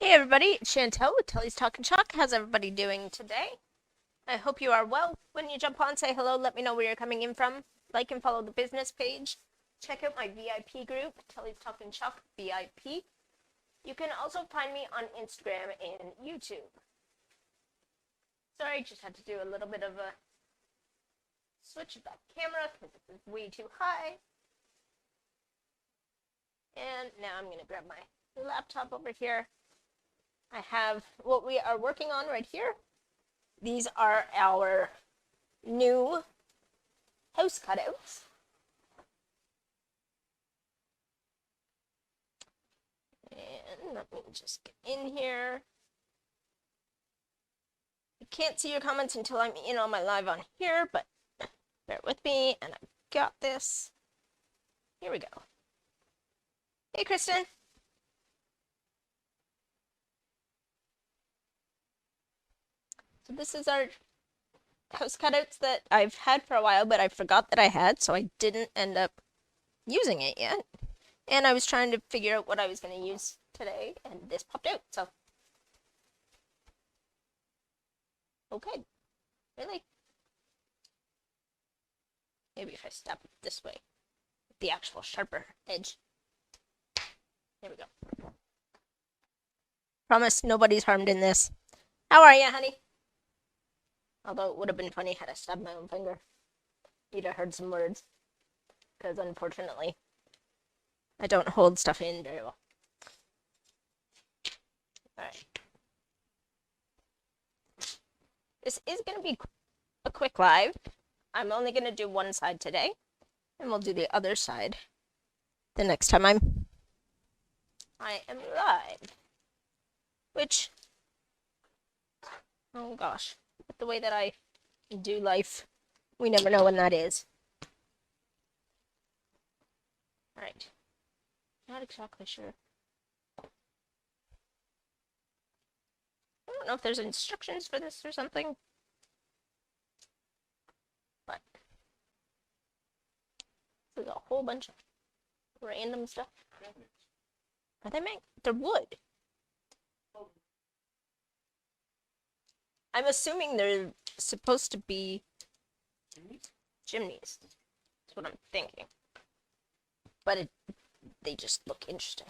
Hey everybody, it's Chantel with Telly's Talking Chalk. How's everybody doing today? I hope you are well. When you jump on, say hello, let me know where you're coming in from. Like and follow the business page. Check out my VIP group, Telly's Talking Chalk VIP. You can also find me on Instagram and YouTube. Sorry, just had to do a little bit of a switch of that camera because it was way too high. And now I'm going to grab my laptop over here. I have what we are working on right here. These are our new house cutouts. And let me just get in here. I can't see your comments until I'm in on my live on here, but bear with me, and I've got this. Here we go. Hey, Kristen. So this is our house cutouts that I've had for a while, but I forgot that I had, so I didn't end up using it yet. And I was trying to figure out what I was going to use today, and this popped out, so. Okay. Really? Maybe if I step it this way, the actual sharper edge. There we go. Promise nobody's harmed in this. How are you, honey? Although it would have been funny had I stabbed my own finger. You'd have heard some words. Because unfortunately, I don't hold stuff in very well. Alright. This is going to be a quick live. I'm only going to do one side today. And we'll do the other side the next time I am live. Which, oh gosh, with the way that I do life, we never know when that is. Alright. Not exactly sure. I don't know if there's instructions for this or something. But there's a whole bunch of random stuff. Are they made? They're wood. I'm assuming they're supposed to be chimneys. That's what I'm thinking. But they just look interesting.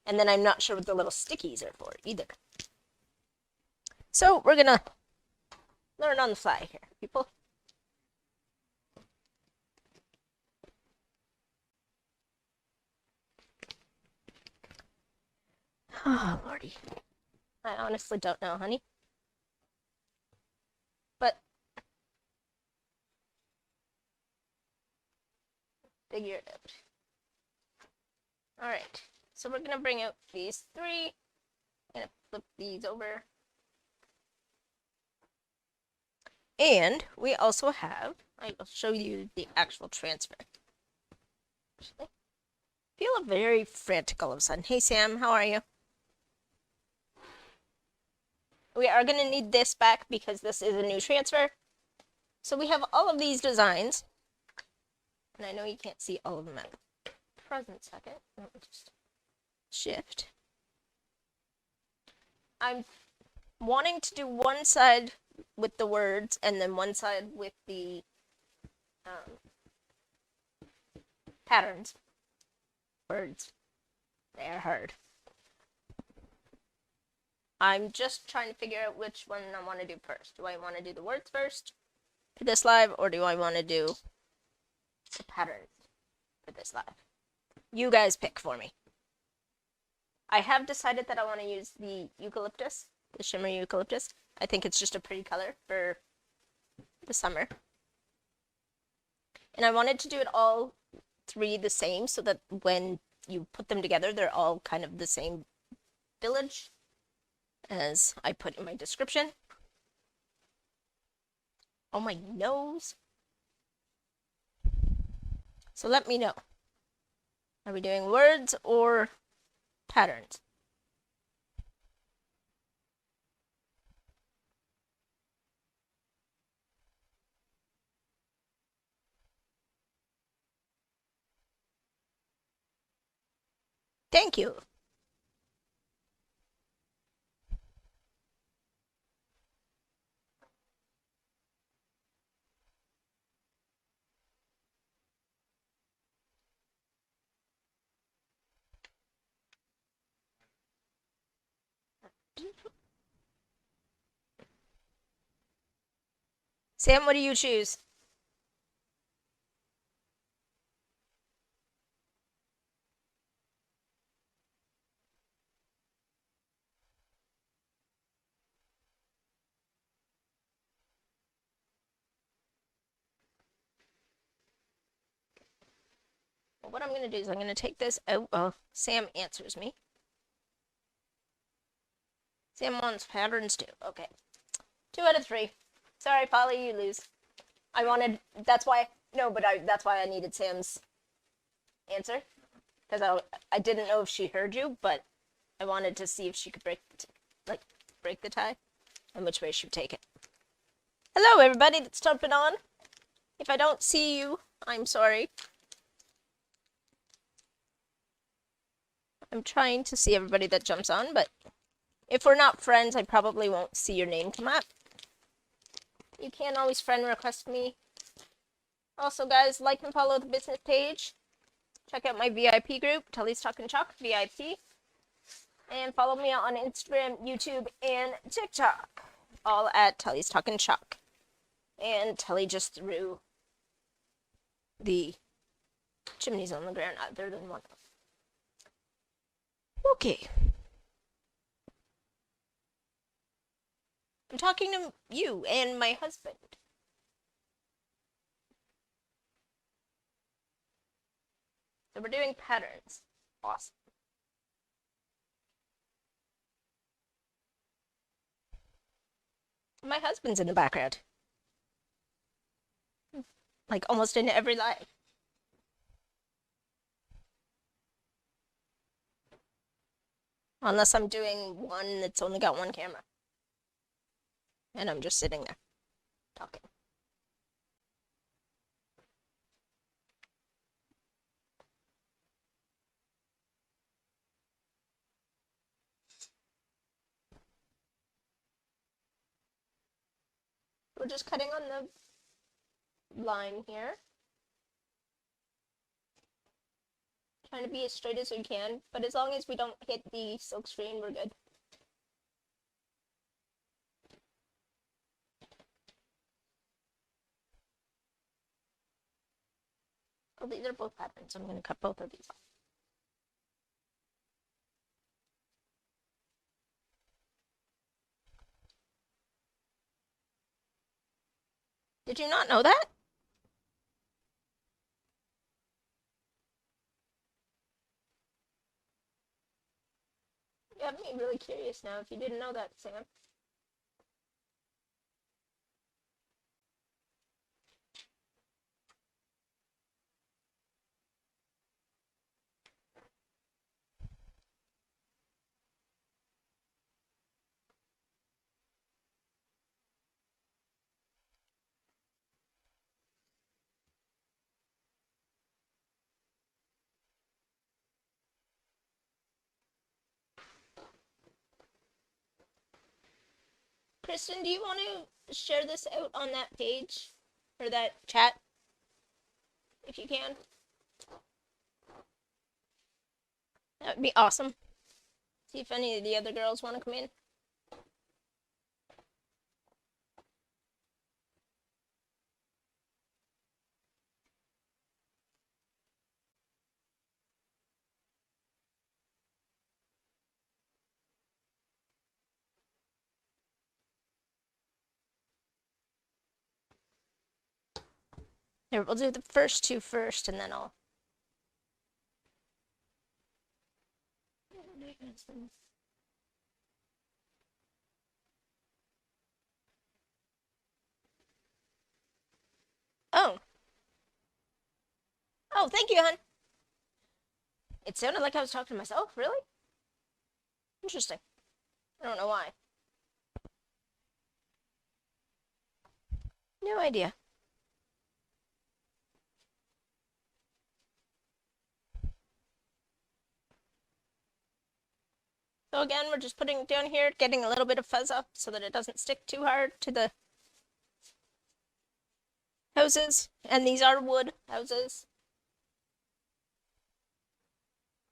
And then I'm not sure what the little stickies are for either. So we're gonna learn on the fly here, people. Oh, Lordy. I honestly don't know, honey. But figure it out. Alright, so we're gonna bring out these three. I'm gonna flip these over. And we also have, I will show you the actual transfer. I feel very frantic all of a sudden. Hey Sam, how are you? We are going to need this back because this is a new transfer. So we have all of these designs. And I know you can't see all of them at the present second. Let me just shift. I'm wanting to do one side with the words and then one side with the patterns. Words. They are hard. I'm just trying to figure out which one I want to do first. Do I want to do the words first for this live, or do I want to do the patterns for this live? You guys pick for me. I have decided that I want to use the eucalyptus, the shimmer eucalyptus. I think it's just a pretty color for the summer. And I wanted to do it all three the same so that when you put them together, they're all kind of the same village, as I put in my description. Oh, my nose. So let me know. Are we doing words or patterns? Thank you. Sam, what do you choose? Well, what I'm going to do is I'm going to take this out. Well, Sam answers me. Sam wants patterns too. Okay. 2 out of 3. Sorry, Polly, you lose. I wanted. That's why. No, but that's why I needed Sam's answer. Because I didn't know if she heard you, but I wanted to see if she could break the tie and which way she would take it. Hello, everybody that's jumping on. If I don't see you, I'm sorry. I'm trying to see everybody that jumps on, but if we're not friends, I probably won't see your name come up. You can always friend request me. Also, guys, like and follow the business page. Check out my VIP group, Tully's Talkin' Chalk VIP. And follow me on Instagram, YouTube, and TikTok. All at Tully's Talkin' Chalk. And Tully just threw the chimneys on the ground other than one. Okay. I'm talking to you and my husband. So we're doing patterns. Awesome. My husband's in the background. Like almost in every live. Unless I'm doing one that's only got one camera. And I'm just sitting there talking. We're just cutting on the line here. Trying to be as straight as we can, but as long as we don't hit the silk screen, we're good. Oh, these are both patterns. I'm going to cut both of these off. Did you not know that? You have me really curious now if you didn't know that, Sam. Kristen, do you want to share this out on that page? Or that chat? If you can. That would be awesome. See if any of the other girls want to come in. Here, we'll do the first 2 first, and then I'll... Oh. Oh, thank you, hon. It sounded like I was talking to myself. Really? Interesting. I don't know why. No idea. So again, we're just putting it down here, getting a little bit of fuzz up so that it doesn't stick too hard to the houses. And these are wood houses.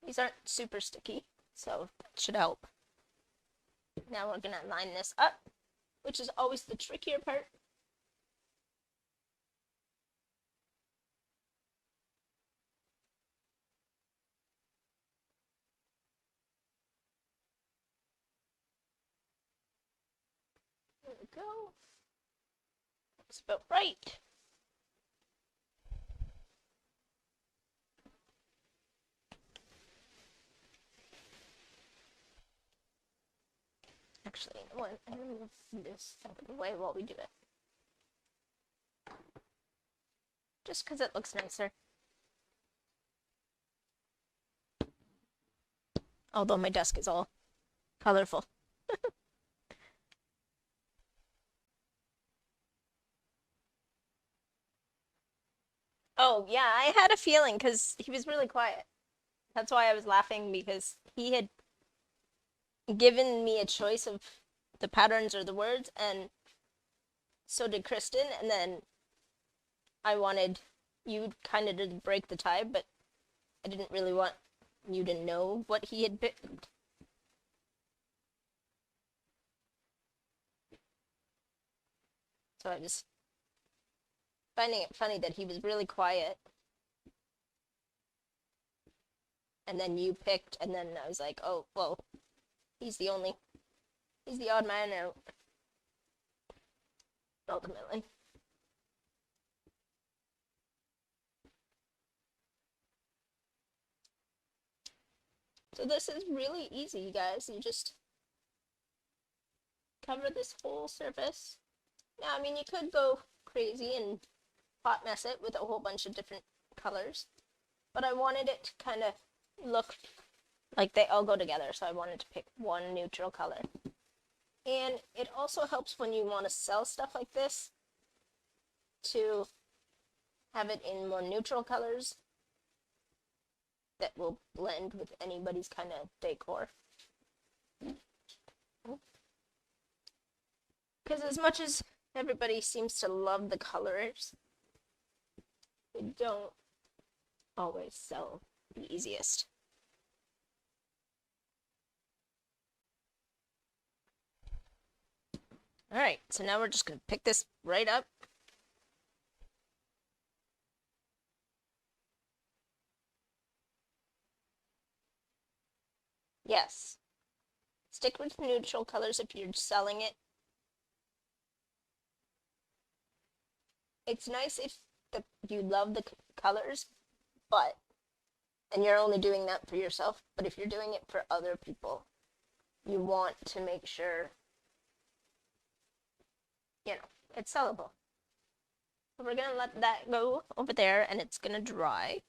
These aren't super sticky, so that should help. Now we're gonna line this up, which is always the trickier part. There we go. That's about right. Actually, you know what? I'm gonna move this out of the way while we do it. Just because it looks nicer. Although my desk is all colorful. Oh, yeah, I had a feeling because he was really quiet. That's why I was laughing, because he had given me a choice of the patterns or the words, and so did Kristen, and then I wanted you kind of to break the tie, but I didn't really want you to know what he had picked. So I was finding it funny that he was really quiet, and then you picked, and then I was like, oh, well, he's the odd man out, ultimately. So this is really easy, you guys. You just cover this whole surface. Now, I mean, you could go crazy and hot mess it with a whole bunch of different colors, but I wanted it to kind of look like they all go together, so I wanted to pick one neutral color. And it also helps when you want to sell stuff like this to have it in more neutral colors that will blend with anybody's kind of decor. Because as much as everybody seems to love the colors, they don't always sell the easiest. All right, so now we're just going to pick this right up. Yes. Stick with neutral colors if you're selling it. It's nice if you love the colors, but, and you're only doing that for yourself, but if you're doing it for other people, you want to make sure, you know, it's sellable. So we're going to let that go over there, and it's going to dry.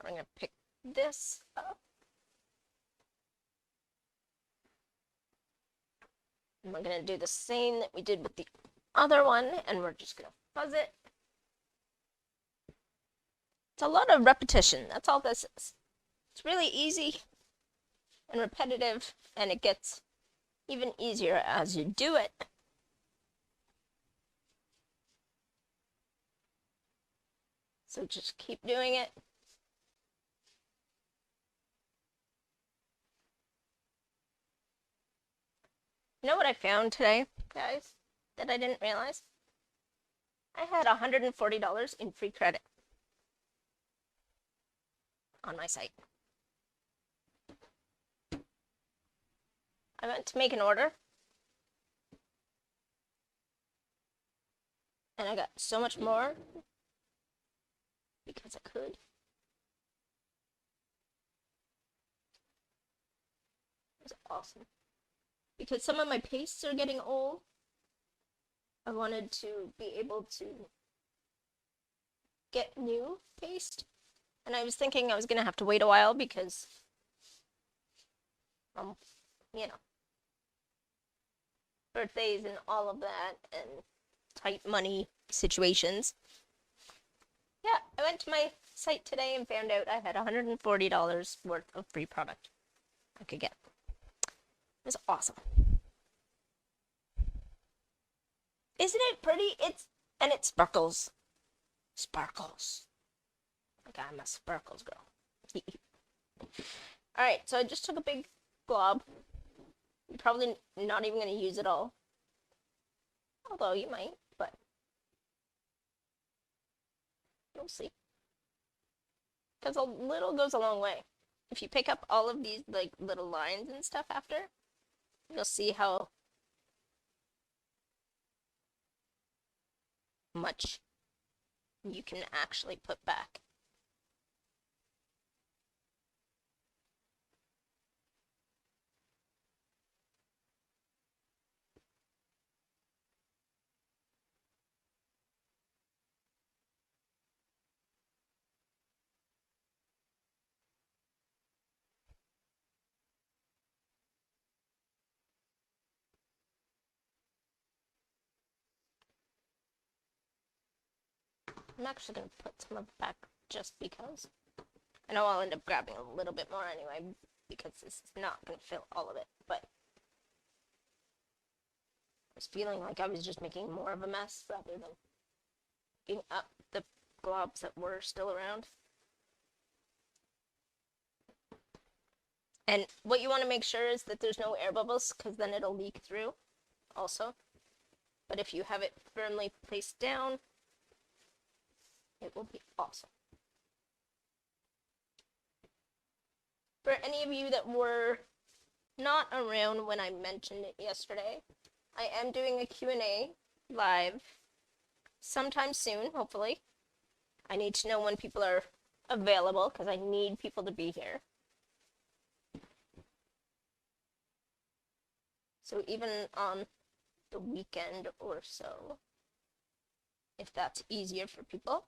We're going to pick this up. And we're going to do the same that we did with the other one, and we're just going to fuzz it. It's a lot of repetition. That's all this is. It's really easy and repetitive, and it gets even easier as you do it. So just keep doing it. You know what I found today, guys, that I didn't realize? I had $140 in free credit on my site. I went to make an order, and I got so much more because I could. It was awesome. Because some of my pastes are getting old, I wanted to be able to get new paste. And I was thinking I was going to have to wait a while because, you know, birthdays and all of that and tight money situations. Yeah, I went to my site today and found out I had $140 worth of free product I could get. It was awesome. Isn't it pretty? And it sparkles. Sparkles. Like I'm a sparkles girl. Alright, so I just took a big glob. You're probably not even going to use it all. Although you might, but you'll see. Because a little goes a long way. If you pick up all of these like little lines and stuff after, you'll see how much you can actually put back. I'm actually going to put some of it back just because. I know I'll end up grabbing a little bit more anyway, because this is not going to fill all of it, but I was feeling like I was just making more of a mess rather than picking up the globs that were still around. And what you want to make sure is that there's no air bubbles, because then it'll leak through also. But if you have it firmly placed down, it will be awesome. For any of you that were not around when I mentioned it yesterday, I am doing a Q&A live sometime soon, hopefully. I need to know when people are available because I need people to be here. So even on the weekend or so, if that's easier for people,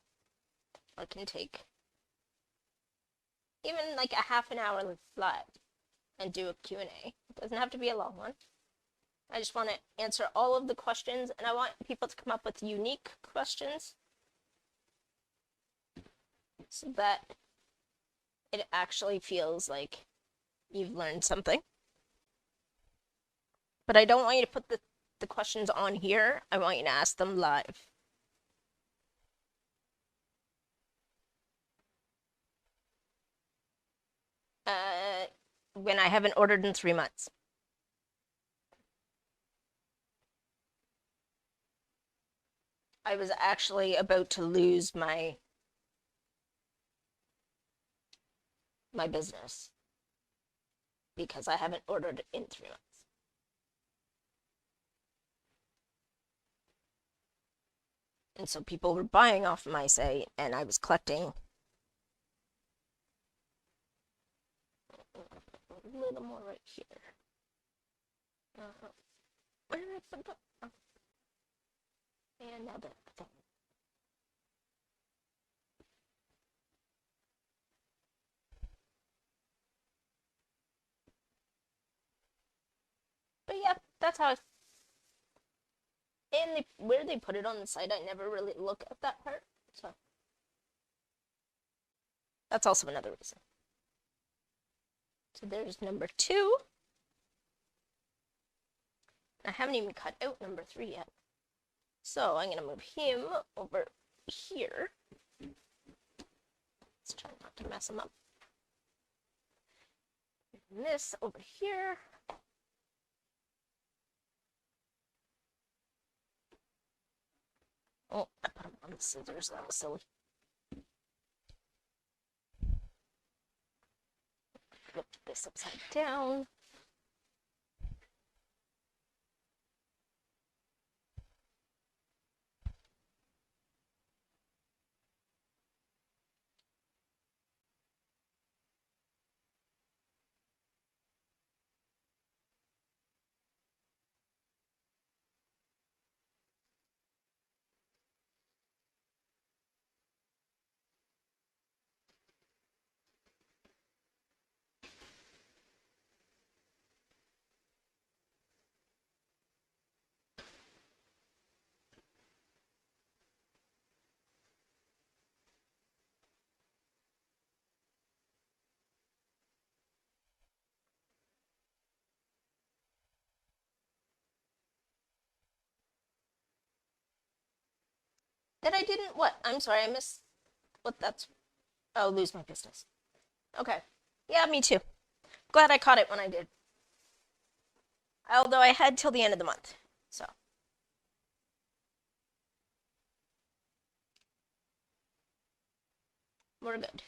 I can take even like a half an hour live and do a Q&A. It doesn't have to be a long one. I just want to answer all of the questions, and I want people to come up with unique questions so that it actually feels like you've learned something. But I don't want you to put the questions on here. I want you to ask them live. When I haven't ordered in 3 months. I was actually about to lose my business because I haven't ordered in 3 months. And so people were buying off my site, and I was collecting a little more right here. Where did I put it? Oh. And now that thing. But yeah, that's how and where they put it on the site, I never really look at that part. So that's also another reason. So there's number 2. I haven't even cut out number 3 yet. So I'm going to move him over here. Let's try not to mess him up. And this over here. Oh, I put him on the scissors. That was silly. Flip this upside down. That I didn't what? I'm sorry, I missed what that's. Oh, lose my business. Okay. Yeah, me too. Glad I caught it when I did. Although I had till the end of the month, so we're good.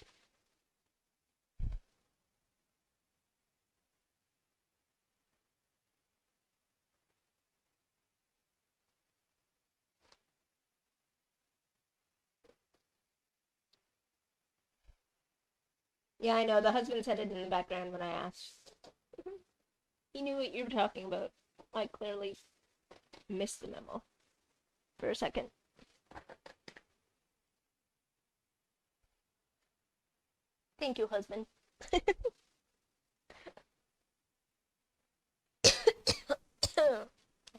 Yeah, I know. The husband said it in the background when I asked. He knew what you were talking about. I clearly missed the memo for a second. Thank you, husband. As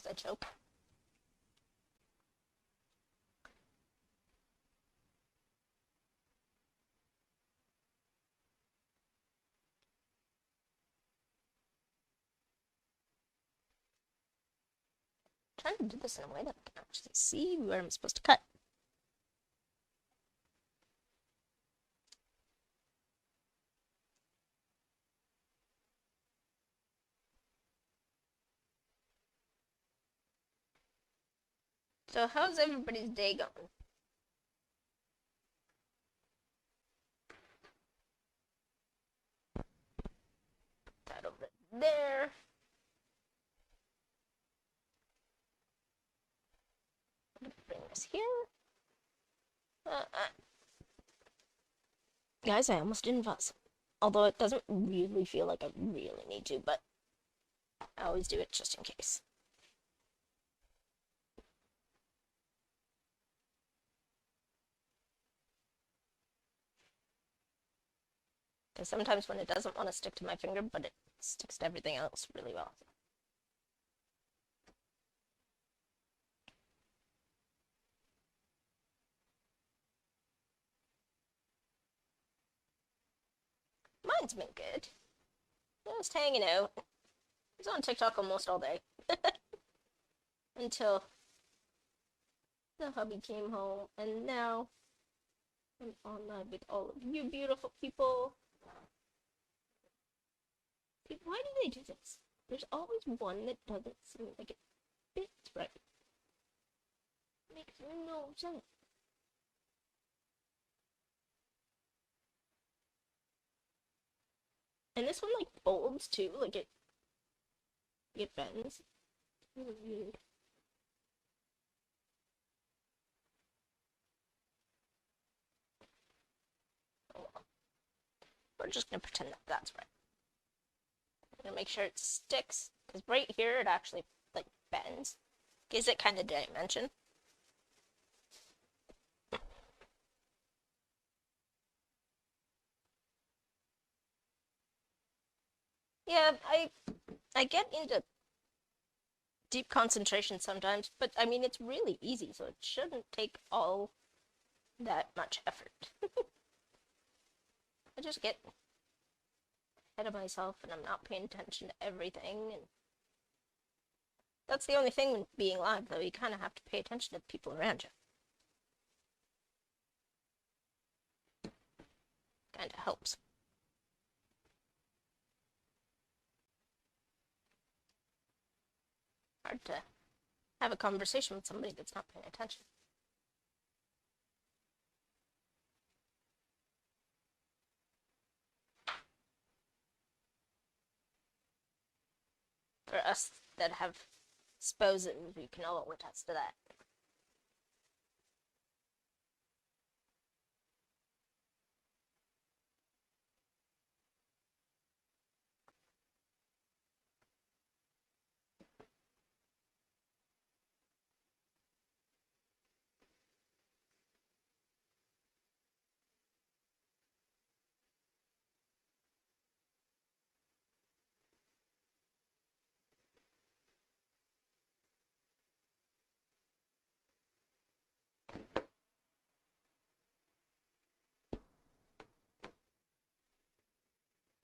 I choke. I'm trying to do this in a way that I can actually see where I'm supposed to cut. So how's everybody's day going? That over there. Bring this here. Guys, I almost didn't fuss. Although it doesn't really feel like I really need to, but I always do it just in case. Because sometimes when it doesn't want to stick to my finger, but it sticks to everything else really well. Mine's been good. Just hanging out. I was on TikTok almost all day. Until the hubby came home, and now I'm online with all of you beautiful people. Why do they do this? There's always one that doesn't seem like it fits right. It makes no sense. And this one like folds too, like it bends. It's really weird. Oh, well. We're just gonna pretend that that's right. I'm gonna make sure it sticks, because right here it actually like bends. Gives it kind of dimension. Yeah, I get into deep concentration sometimes, but I mean it's really easy, so it shouldn't take all that much effort. I just get ahead of myself and I'm not paying attention to everything, and that's the only thing with being live though, you kind of have to pay attention to the people around you. Kind of helps. Hard to have a conversation with somebody that's not paying attention. For us that have spouses, we can all attest to that.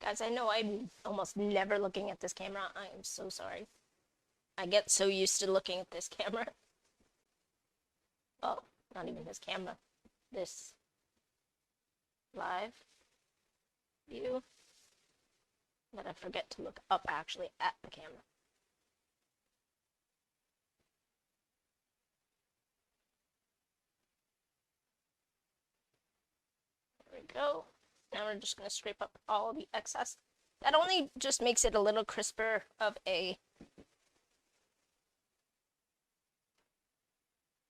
Guys, I know I'm almost never looking at this camera. I am so sorry. I get so used to looking at this camera. Well, not even this camera. This live view. That I forget to look up actually at the camera. we go. Now we're just going to scrape up all the excess. That only just makes it a little crisper of a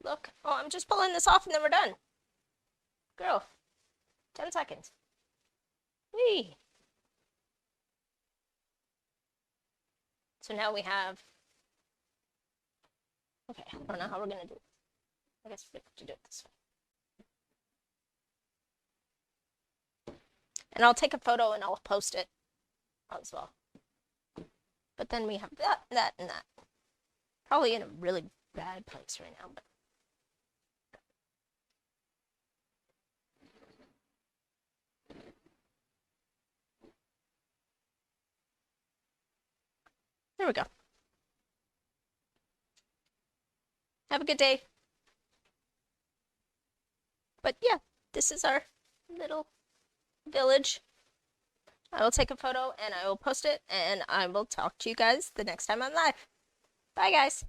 look. Oh, I'm just pulling this off and then we're done. Girl, 10 seconds. Whee! So now we have, okay, I don't know how we're gonna do it. I guess we have to do it this way. And I'll take a photo and I'll post it as well. But then we have that, that, and that. Probably in a really bad place right now, but. There we go. Have a good day. But yeah, this is our little village. I will take a photo and I will post it, and I will talk to you guys the next time I'm live. Bye, guys.